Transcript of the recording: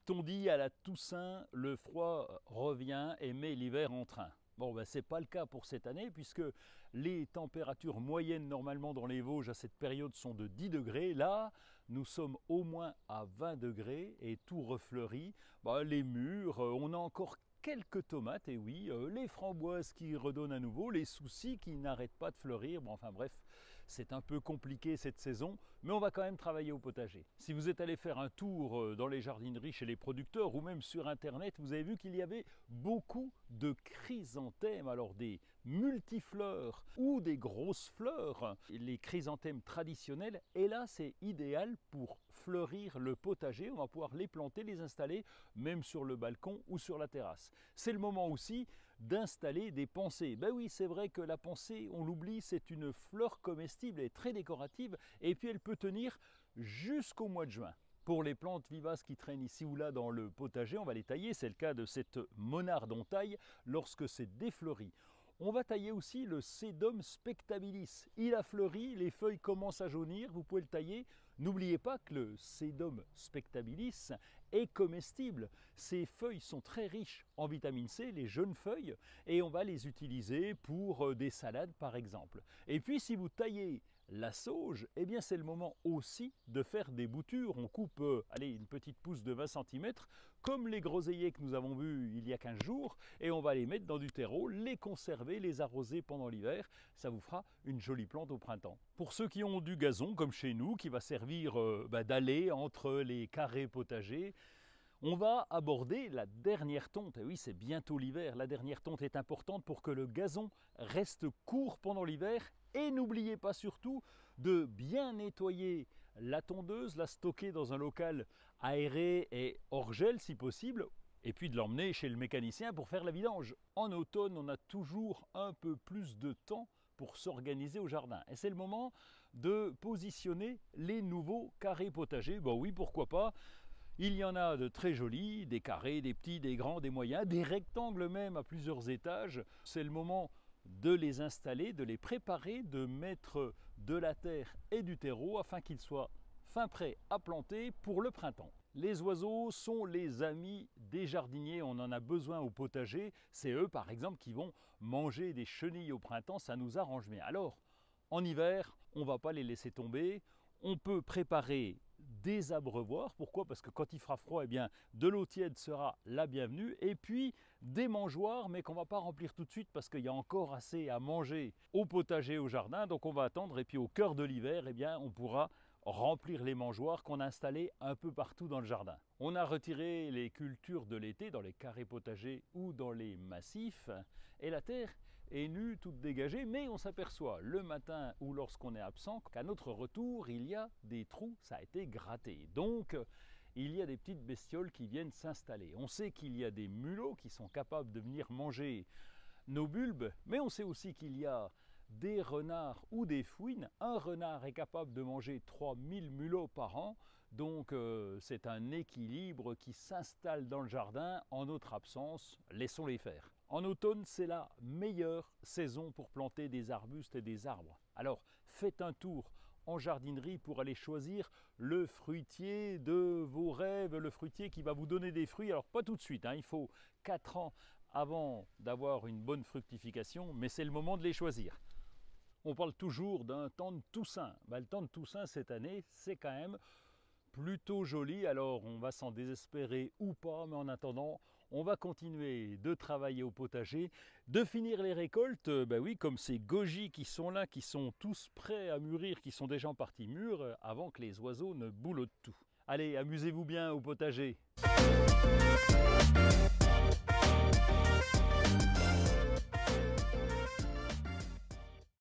Dicton dit à la Toussaint, le froid revient et met l'hiver en train. Bon, ben, ce n'est pas le cas pour cette année puisque les températures moyennes normalement dans les Vosges à cette période sont de 10 degrés. Là, nous sommes au moins à 20 degrés et tout refleurit. Ben, les mûres, on a encore quelques tomates, et oui, les framboises qui redonnent à nouveau, les soucis qui n'arrêtent pas de fleurir. Bon, enfin bref, c'est un peu compliqué cette saison, mais on va quand même travailler au potager. Si vous êtes allé faire un tour dans les jardineries chez les producteurs ou même sur internet, vous avez vu qu'il y avait beaucoup de chrysanthèmes, alors des multifleurs ou des grosses fleurs. Les chrysanthèmes traditionnels, et là c'est idéal pour fleurir le potager. On va pouvoir les planter, les installer, même sur le balcon ou sur la terrasse. C'est le moment aussi d'installer des pensées. Ben oui, c'est vrai que la pensée, on l'oublie, c'est une fleur comestible et très décorative, et puis elle peut tenir jusqu'au mois de juin. Pour les plantes vivaces qui traînent ici ou là dans le potager, on va les tailler. C'est le cas de cette monarde, on taille lorsque c'est défleuri. On va tailler aussi le Sedum spectabilis. Il a fleuri, les feuilles commencent à jaunir, vous pouvez le tailler. N'oubliez pas que le Sedum spectabilis est comestible. Ces feuilles sont très riches en vitamine C, les jeunes feuilles, et on va les utiliser pour des salades par exemple. Et puis si vous taillez la sauge, eh bien c'est le moment aussi de faire des boutures. On coupe une petite pousse de 20 cm, comme les groseilliers que nous avons vus il y a 15 jours, et on va les mettre dans du terreau, les conserver, les arroser pendant l'hiver. Ça vous fera une jolie plante au printemps. Pour ceux qui ont du gazon, comme chez nous, qui va servir d'allée entre les carrés potagers, on va aborder la dernière tonte. Et oui, c'est bientôt l'hiver. La dernière tonte est importante pour que le gazon reste court pendant l'hiver. Et n'oubliez pas surtout de bien nettoyer la tondeuse, la stocker dans un local aéré et hors gel si possible, et puis de l'emmener chez le mécanicien pour faire la vidange. En automne, on a toujours un peu plus de temps pour s'organiser au jardin. Et c'est le moment de positionner les nouveaux carrés potagers. Bon oui, pourquoi pas. Il y en a de très jolis, des carrés, des petits, des grands, des moyens, des rectangles même à plusieurs étages. C'est le moment de les installer, de les préparer, de mettre de la terre et du terreau afin qu'ils soient fin prêts à planter pour le printemps. Les oiseaux sont les amis des jardiniers, on en a besoin au potager. C'est eux par exemple qui vont manger des chenilles au printemps, ça nous arrange bien. Alors en hiver, on ne va pas les laisser tomber. On peut préparer des abreuvoirs. Pourquoi? Parce que quand il fera froid, eh bien, de l'eau tiède sera la bienvenue. Et puis des mangeoires, mais qu'on ne va pas remplir tout de suite parce qu'il y a encore assez à manger au potager, au jardin. Donc on va attendre. Et puis au cœur de l'hiver, eh bien, on pourra remplir les mangeoires qu'on a installés un peu partout dans le jardin. On a retiré les cultures de l'été dans les carrés potagers ou dans les massifs et la terre est nue, toute dégagée, mais on s'aperçoit le matin ou lorsqu'on est absent qu'à notre retour il y a des trous, ça a été gratté. Donc il y a des petites bestioles qui viennent s'installer. On sait qu'il y a des mulots qui sont capables de venir manger nos bulbes, mais on sait aussi qu'il y a des renards ou des fouines. Un renard est capable de manger 3000 mulots par an, donc c'est un équilibre qui s'installe dans le jardin en notre absence, laissons-les faire. En automne, c'est la meilleure saison pour planter des arbustes et des arbres. Alors faites un tour en jardinerie pour aller choisir le fruitier de vos rêves, le fruitier qui va vous donner des fruits. Alors pas tout de suite, il faut 4 ans avant d'avoir une bonne fructification, mais c'est le moment de les choisir. On parle toujours d'un temps de Toussaint. Le temps de Toussaint cette année, c'est quand même plutôt joli. Alors on va s'en désespérer ou pas, mais en attendant, on va continuer de travailler au potager, de finir les récoltes. Oui, comme ces goji qui sont là, qui sont tous prêts à mûrir, qui sont déjà en partie mûrs, avant que les oiseaux ne boulottent tout. Allez, amusez-vous bien au potager.